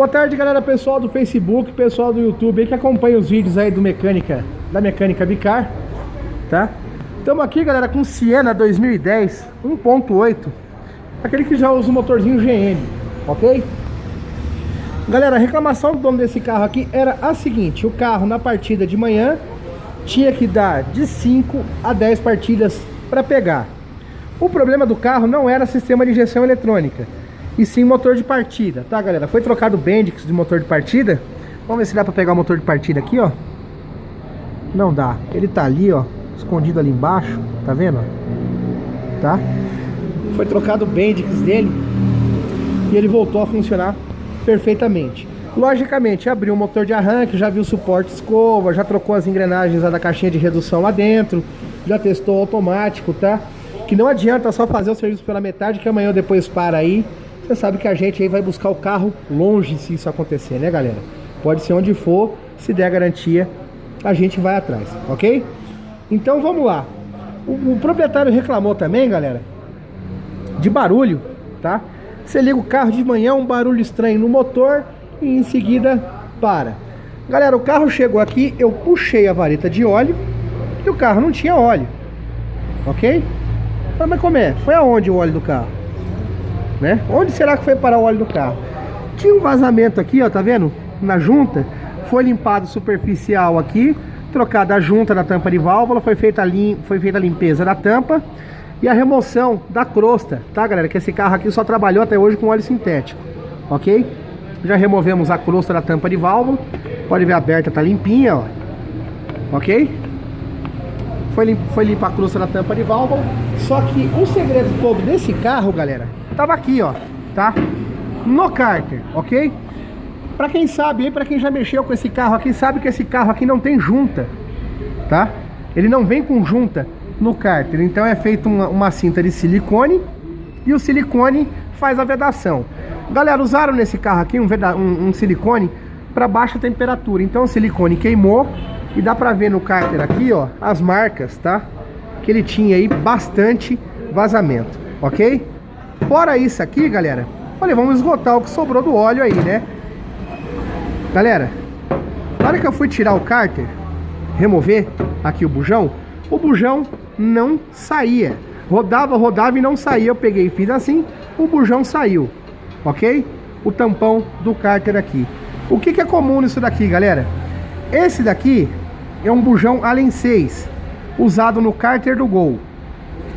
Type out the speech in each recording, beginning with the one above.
Boa tarde, galera, pessoal do Facebook, pessoal do YouTube aí que acompanha os vídeos aí da Mecânica Bicar, tá? Estamos aqui, galera, com Siena 2010 1.8, aquele que já usa o motorzinho GM, ok? Galera, a reclamação do dono desse carro aqui era a seguinte: o carro na partida de manhã tinha que dar de 5 a 10 partidas para pegar. O problema do carro não era sistema de injeção eletrônica, e sim motor de partida, tá, galera? Foi trocado o Bendix de motor de partida. Vamos ver se dá pra pegar o motor de partida aqui, ó. Não dá, ele tá ali, ó, escondido ali embaixo, tá vendo? Tá? Foi trocado o Bendix dele e ele voltou a funcionar perfeitamente. Logicamente, abriu o motor de arranque, já viu o suporte escova, já trocou as engrenagens da caixinha de redução lá dentro, já testou o automático, tá? Que não adianta só fazer o serviço pela metade, que amanhã ou depois para aí. Você sabe que a gente aí vai buscar o carro longe se isso acontecer, né, galera? Pode ser onde for, se der garantia, a gente vai atrás, ok? Então vamos lá. O proprietário reclamou também, galera, de barulho, tá? Você liga o carro de manhã, um barulho estranho no motor e em seguida para. Galera, o carro chegou aqui, eu puxei a vareta de óleo e o carro não tinha óleo, ok? Mas como é? Foi aonde o óleo do carro? Né? Onde será que foi parar o óleo do carro? Tinha um vazamento aqui, ó, tá vendo? Na junta, foi limpado superficial aqui, trocada a junta da tampa de válvula, foi feita a limpeza da tampa e a remoção da crosta, tá, galera? Que esse carro aqui só trabalhou até hoje com óleo sintético, ok? Já removemos a crosta da tampa de válvula, pode ver aberta, tá limpinha, ó, ok? Foi limpar a crosta da tampa de válvula. Só que o segredo todo desse carro, galera, tava aqui, ó, tá? No cárter, ok? Pra quem sabe aí, pra quem já mexeu com esse carro aqui, sabe que esse carro aqui não tem junta, tá? Ele não vem com junta no cárter, então é feita uma cinta de silicone e o silicone faz a vedação. Galera, usaram nesse carro aqui um silicone para baixa temperatura, então o silicone queimou e dá pra ver no cárter aqui, ó, as marcas, tá? Que ele tinha aí bastante vazamento, ok? Fora isso aqui, galera, olha, vamos esgotar o que sobrou do óleo aí, né? Galera, na hora que eu fui tirar o cárter, remover aqui o bujão não saía. Rodava e não saía. Eu peguei e fiz assim, o bujão saiu, ok? O tampão do cárter aqui. O que é comum nisso daqui, galera? Esse daqui é um bujão Allen 6, usado no cárter do Gol.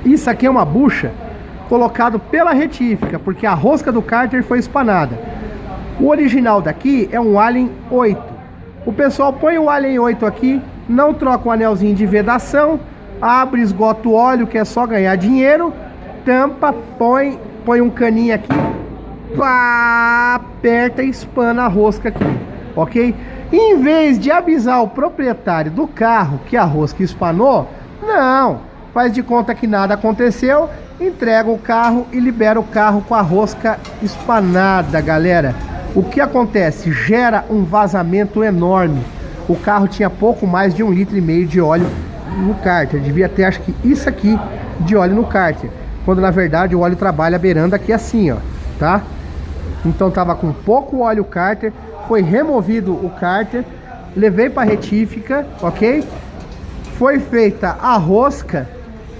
Isso aqui é uma bucha colocado pela retífica, porque a rosca do cárter foi espanada. O original daqui é um Allen 8. O pessoal põe o Allen 8 aqui, não troca o anelzinho de vedação, abre, esgota o óleo, que é só ganhar dinheiro, tampa, põe um caninho aqui, pá, aperta e espana a rosca aqui, ok? Em vez de avisar o proprietário do carro que a rosca espanou, não, faz de conta que nada aconteceu, entrega o carro e libera o carro com a rosca espanada, galera. O que acontece? Gera um vazamento enorme. O carro tinha pouco mais de 1,5 litro de óleo no cárter. Devia ter, acho que isso aqui de óleo no cárter, quando na verdade o óleo trabalha beirando aqui assim, ó, tá? Então tava com pouco óleo o cárter. Foi removido o cárter, levei para retífica, ok? Foi feita a rosca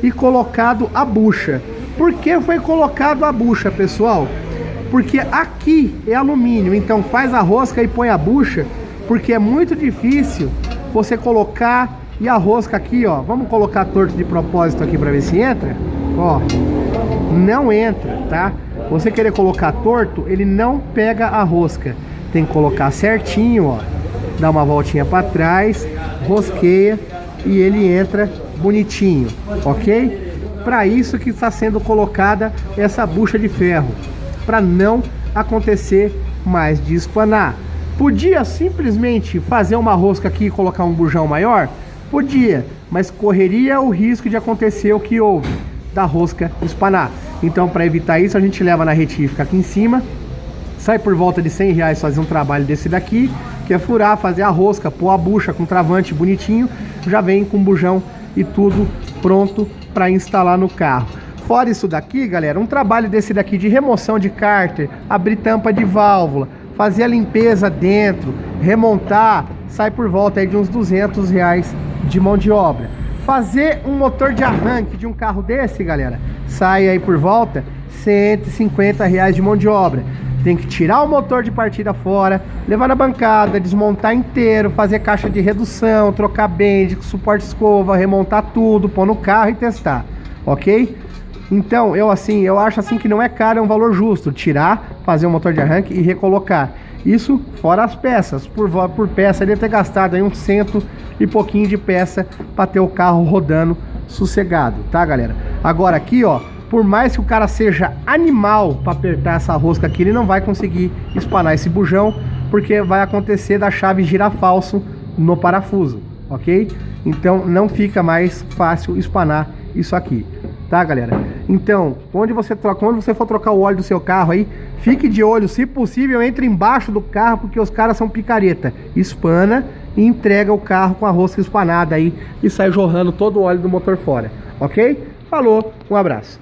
e colocado a bucha. Por que foi colocado a bucha, pessoal? Porque aqui é alumínio, então faz a rosca e põe a bucha, porque é muito difícil você colocar e a rosca aqui, ó. Vamos colocar torto de propósito aqui para ver se entra, ó. Não entra, tá? Você querer colocar torto, ele não pega a rosca. Tem que colocar certinho, ó. Dá uma voltinha para trás, rosqueia e ele entra bonitinho, ok? Para isso que está sendo colocada essa bucha de ferro, para não acontecer mais de espanar. Podia simplesmente fazer uma rosca aqui e colocar um bujão maior? Podia, mas correria o risco de acontecer o que houve, da rosca espanar. Então, para evitar isso, a gente leva na retífica aqui em cima. Sai por volta de R$100 fazer um trabalho desse daqui, que é furar, fazer a rosca, pôr a bucha com travante bonitinho, já vem com bujão e tudo pronto para instalar no carro. Fora isso daqui, galera, um trabalho desse daqui de remoção de cárter, abrir tampa de válvula, fazer a limpeza dentro, remontar, sai por volta aí de uns R$200 de mão de obra. Fazer um motor de arranque de um carro desse, galera, sai aí por volta R$150 de mão de obra. Tem que tirar o motor de partida fora, levar na bancada, desmontar inteiro, fazer caixa de redução, trocar bend, suporte escova, remontar tudo, pôr no carro e testar, ok? Então, eu acho assim que não é caro, é um valor justo, tirar, fazer um motor de arranque e recolocar. Isso fora as peças, por peça ele ia ter gastado aí uns 100 e pouquinho de peça para ter o carro rodando sossegado, tá, galera? Agora aqui, ó, por mais que o cara seja animal para apertar essa rosca aqui, ele não vai conseguir espanar esse bujão, porque vai acontecer da chave girar falso no parafuso, ok? Então não fica mais fácil espanar isso aqui, tá, galera? Então, quando você for trocar o óleo do seu carro aí, fique de olho, se possível, entre embaixo do carro, porque os caras são picareta. Espana e entrega o carro com a rosca espanada aí e sai jorrando todo o óleo do motor fora, ok? Falou, um abraço.